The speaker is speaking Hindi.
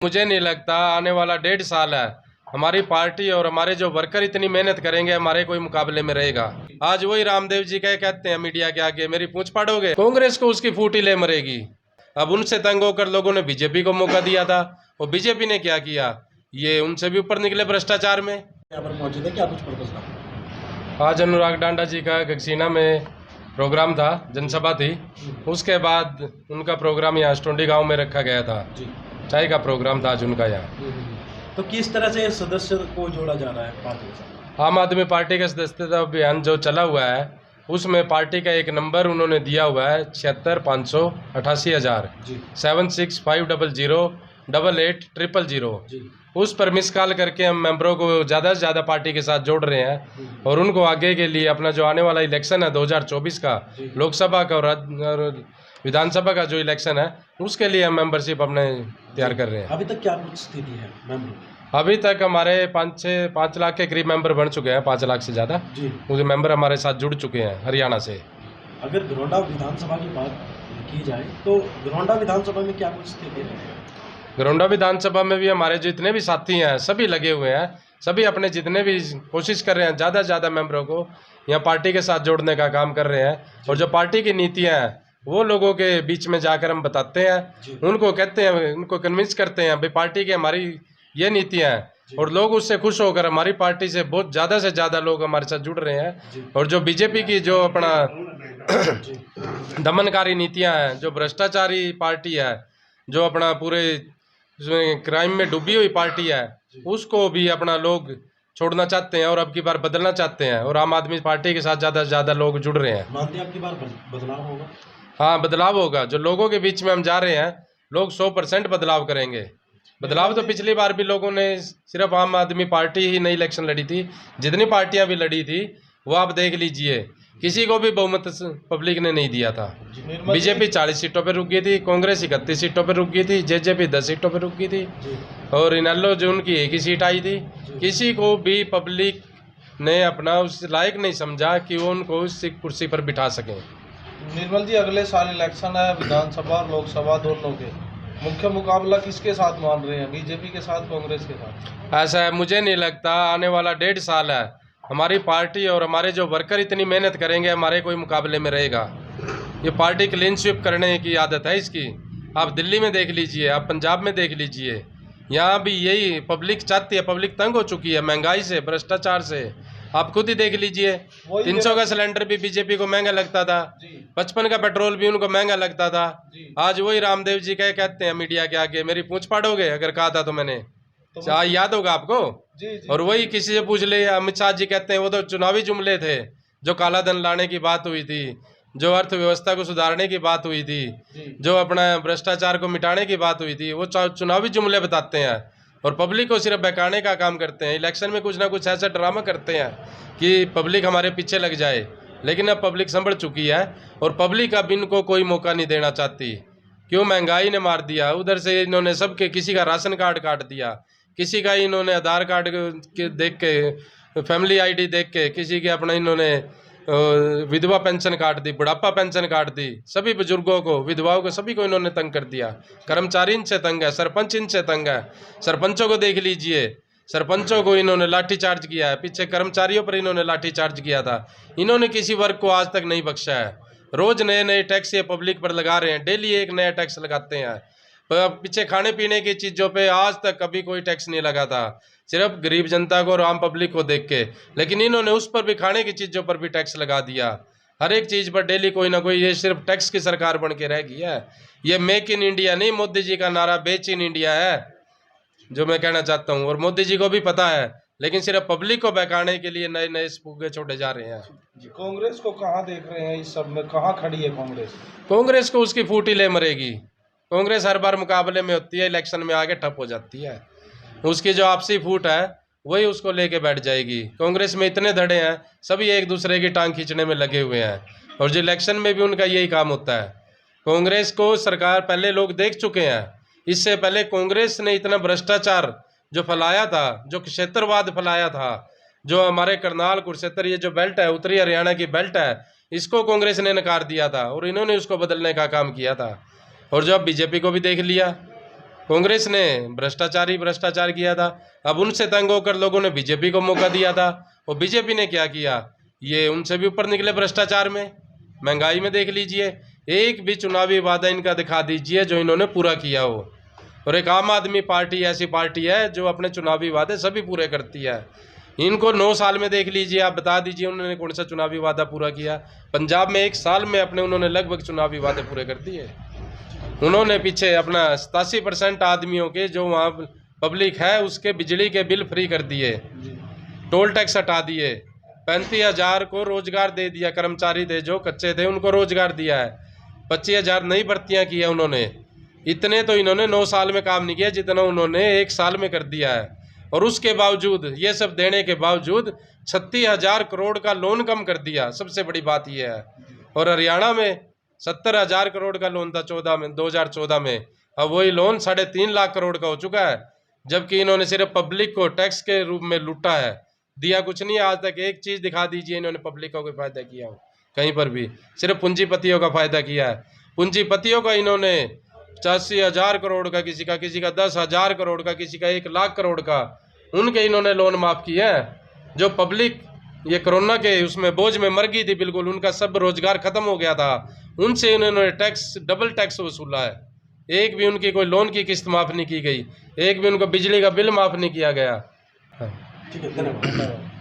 मुझे नहीं लगता आने वाला 1.5 साल है हमारी पार्टी और हमारे जो वर्कर इतनी मेहनत करेंगे हमारे कोई मुकाबले में रहेगा। आज वही रामदेव जी कहते हैं मीडिया के आगे मेरी पूंछ फाड़ोगे, कांग्रेस को उसकी फूटी ले मरेगी। अब उनसे तंग होकर लोगों ने बीजेपी को मौका दिया था और बीजेपी ने क्या किया, ये उनसे भी ऊपर निकले भ्रष्टाचार में। यहाँ पर मौजूद है, क्या कुछ पर्पस था? आज अनुराग डांडा जी का गगसीना में प्रोग्राम था, जनसभा थी। उसके बाद उनका प्रोग्राम यहाँ स्टोंडी गांव में रखा गया था। चाय का प्रोग्राम था आज उनका यहाँ। तो किस तरह से सदस्य को जोड़ा जा रहा है पार्टी के साथ? आम आदमी पार्टी का सदस्यता अभियान जो चला हुआ है उसमें पार्टी का एक नंबर उन्होंने दिया हुआ है 76,588,000 76,500,88,000। उस पर मिस कॉल करके हम मेंबरों को ज़्यादा से ज़्यादा पार्टी के साथ जोड़ रहे हैं और उनको आगे के लिए अपना जो आने वाला इलेक्शन है 2024 का, लोकसभा का और विधानसभा का जो इलेक्शन है उसके लिए हम मेंबरशिप अपने तैयार कर रहे हैं। अभी तक क्या कुछ स्थिति है मेंबर? अभी तक हमारे 5 लाख के करीब मेंबर बन चुके हैं, 5 लाख से ज़्यादा मुझे मेंबर हमारे साथ जुड़ चुके हैं हरियाणा से। अगर घरौंडा विधानसभा की बात की जाए तो घरौंडा विधानसभा में क्या कुछ स्थिति है? घरौंडा विधानसभा में भी हमारे जितने भी साथी हैं सभी लगे हुए हैं, सभी अपने जितने भी कोशिश कर रहे हैं ज़्यादा से ज़्यादा मेंबरों को यहाँ पार्टी के साथ जोड़ने का काम कर रहे हैं। और जो पार्टी की नीतियाँ हैं वो लोगों के बीच में जाकर हम बताते हैं, उनको कहते हैं, उनको कन्विंस करते हैं भाई पार्टी की हमारी ये नीतियाँ हैं और लोग उससे खुश होकर हमारी पार्टी से बहुत ज़्यादा से ज़्यादा लोग हमारे साथ जुड़ रहे हैं। और जो बीजेपी की जो अपना दमनकारी नीतियाँ हैं, जो भ्रष्टाचारी पार्टी है, जो अपना पूरे क्राइम में डूबी हुई पार्टी है, उसको भी अपना लोग छोड़ना चाहते हैं और अब की बार बदलना चाहते हैं और आम आदमी पार्टी के साथ ज़्यादा से ज़्यादा लोग जुड़ रहे हैं। मानते हैं अब की बार बदलाव होगा? हाँ, बदलाव होगा। जो लोगों के बीच में हम जा रहे हैं लोग 100% बदलाव करेंगे। बदलाव तो पिछली बार भी लोगों ने सिर्फ आम आदमी पार्टी ही नहीं इलेक्शन लड़ी थी, जितनी पार्टियां भी लड़ी थी वो आप देख लीजिए, किसी को भी बहुमत पब्लिक ने नहीं दिया था। बीजेपी 40 सीटों पर रुक गई थी, कांग्रेस 31 सीटों पर रुक गई थी, जेजेपी 10 सीटों पर रुक गई थी और इनेलो जो उनकी एक ही सीट आई थी। किसी को भी पब्लिक ने अपना उस लायक नहीं समझा कि वो उनको उस कुर्सी पर बिठा सकें। निर्मल जी, अगले साल इलेक्शन है विधानसभा और लोकसभा दोनों के, मुख्य मुकाबला किसके साथ मान रहे हैं, बीजेपी के साथ कांग्रेस के साथ? ऐसा है, मुझे नहीं लगता आने वाला 1.5 साल है हमारी पार्टी और हमारे जो वर्कर इतनी मेहनत करेंगे हमारे कोई मुकाबले में रहेगा। ये पार्टी क्लीन स्वीप करने की आदत है इसकी। आप दिल्ली में देख लीजिए, आप पंजाब में देख लीजिए, यहाँ भी यही पब्लिक चाहती है। पब्लिक तंग हो चुकी है महंगाई से, भ्रष्टाचार से। आप खुद ही देख लीजिए, 300 का सिलेंडर भी बीजेपी को महंगा लगता था, 55 का पेट्रोल भी उनको महंगा लगता था। आज वही रामदेव जी कहते हैं मीडिया के आगे मेरी पूंछ फाड़ोगे, अगर कहा था तो मैंने याद होगा आपको। और वही किसी से पूछ ले, अमित शाह जी कहते हैं वो तो चुनावी जुमले थे, जो काला धन लाने की बात हुई थी, जो अर्थव्यवस्था को सुधारने की बात हुई थी, जो अपना भ्रष्टाचार को मिटाने की बात हुई थी, वो चुनावी जुमले बताते हैं और पब्लिक को सिर्फ बहकाने का काम करते हैं। इलेक्शन में कुछ ना कुछ ऐसा ड्रामा करते हैं कि पब्लिक हमारे पीछे लग जाए, लेकिन अब पब्लिक संभल चुकी है और पब्लिक अब इनको कोई मौका नहीं देना चाहती। क्यों, महंगाई ने मार दिया, उधर से इन्होंने सबके किसी का राशन कार्ड काट दिया, किसी का इन्होंने आधार कार्ड के देख के, फैमिली आईडी देख के, किसी के अपना इन्होंने विधवा पेंशन काट दी, बुढ़ापा पेंशन काट दी, सभी बुजुर्गों को, विधवाओं को, सभी को इन्होंने तंग कर दिया। कर्मचारी इनसे तंग है, सरपंच इनसे तंग है। सरपंचों को देख लीजिए, सरपंचों को इन्होंने लाठी चार्ज किया है, पीछे कर्मचारियों पर इन्होंने लाठी चार्ज किया था। इन्होंने किसी वर्ग को आज तक नहीं बख्शा है। रोज नए नए टैक्स ये पब्लिक पर लगा रहे हैं, डेली एक नया टैक्स लगाते हैं। पीछे खाने पीने की चीज़ों पे आज तक कभी कोई टैक्स नहीं लगा था, सिर्फ गरीब जनता को और आम पब्लिक को देख के। लेकिन इन्होंने उस पर भी, खाने की चीज़ों पर भी टैक्स लगा दिया। हर एक चीज़ पर डेली कोई ना कोई, ये सिर्फ टैक्स की सरकार बन के रह गई है। ये मेक इन इंडिया नहीं, मोदी जी का नारा बेच इन इंडिया है, जो मैं कहना चाहता हूँ। और मोदी जी को भी पता है, लेकिन सिर्फ पब्लिक को बहकाने के लिए नए नए स्पूगे छोड़े जा रहे हैं। कांग्रेस को कहाँ देख रहे हैं इस सब में, कहाँ खड़ी है कांग्रेस? कांग्रेस को उसकी फूटी ले मरेगी। कांग्रेस हर बार मुकाबले में होती है, इलेक्शन में आगे ठप हो जाती है। उसकी जो आपसी फूट है वही उसको लेके बैठ जाएगी। कांग्रेस में इतने धड़े हैं, सभी एक दूसरे की टांग खींचने में लगे हुए हैं और जो इलेक्शन में भी उनका यही काम होता है। कांग्रेस को सरकार पहले लोग देख चुके हैं। इससे पहले कांग्रेस ने इतना भ्रष्टाचार जो फैलाया था, जो क्षेत्रवाद फैलाया था, जो हमारे करनाल कुरुक्षेत्र ये जो बेल्ट है, उत्तरी हरियाणा की बेल्ट है, इसको कांग्रेस ने नकार दिया था और इन्होंने उसको बदलने का काम किया था। और जो अब बीजेपी को भी देख लिया, कांग्रेस ने भ्रष्टाचार किया था। अब उनसे तंग होकर लोगों ने बीजेपी को मौका दिया था, और बीजेपी ने क्या किया, ये उनसे भी ऊपर निकले भ्रष्टाचार में, महंगाई में। देख लीजिए, एक भी चुनावी वादा इनका दिखा दीजिए जो इन्होंने पूरा किया हो। और एक आम आदमी पार्टी ऐसी पार्टी है जो अपने चुनावी वादे सभी पूरे करती है। इनको 9 साल में देख लीजिए, आप बता दीजिए उन्होंने कौन सा चुनावी वादा पूरा किया। पंजाब में 1 साल में अपने उन्होंने लगभग चुनावी वादे पूरे कर दिए। उन्होंने पीछे अपना 87% आदमियों के जो वहाँ पब्लिक है उसके बिजली के बिल फ्री कर दिए, टोल टैक्स हटा दिए, 35,000 को रोजगार दे दिया, कर्मचारी थे जो कच्चे थे उनको रोजगार दिया है, 25,000 नई भर्तियाँ की है उन्होंने। इतने तो इन्होंने 9 साल में काम नहीं किया जितना उन्होंने 1 साल में कर दिया है। और उसके बावजूद, ये सब देने के बावजूद 36,000 करोड़ का लोन कम कर दिया, सबसे बड़ी बात यह है। और हरियाणा में 70,000 करोड़ का लोन था 2014 में, अब वही लोन 3.5 लाख करोड़ का हो चुका है। जबकि इन्होंने सिर्फ पब्लिक को टैक्स के रूप में लूटा है, दिया कुछ नहीं आज तक। एक चीज़ दिखा दीजिए इन्होंने पब्लिक का कोई फ़ायदा किया हो कहीं पर भी, सिर्फ पूंजीपतियों का फ़ायदा किया है। पूंजीपतियों का इन्होंने 85,000 करोड़ का, किसी का 10,000 करोड़ का, किसी का 1 लाख करोड़ का, उनके इन्होंने लोन माफ़ किए हैं। जो पब्लिक ये कोरोना के उसमें बोझ में मर गई थी बिल्कुल, उनका सब रोजगार खत्म हो गया था, उनसे इन्होंने डबल टैक्स वसूला है। एक भी उनकी कोई लोन की किस्त माफ़ नहीं की गई, एक भी उनका बिजली का बिल माफ़ नहीं किया गया। ठीक है, धन्यवाद।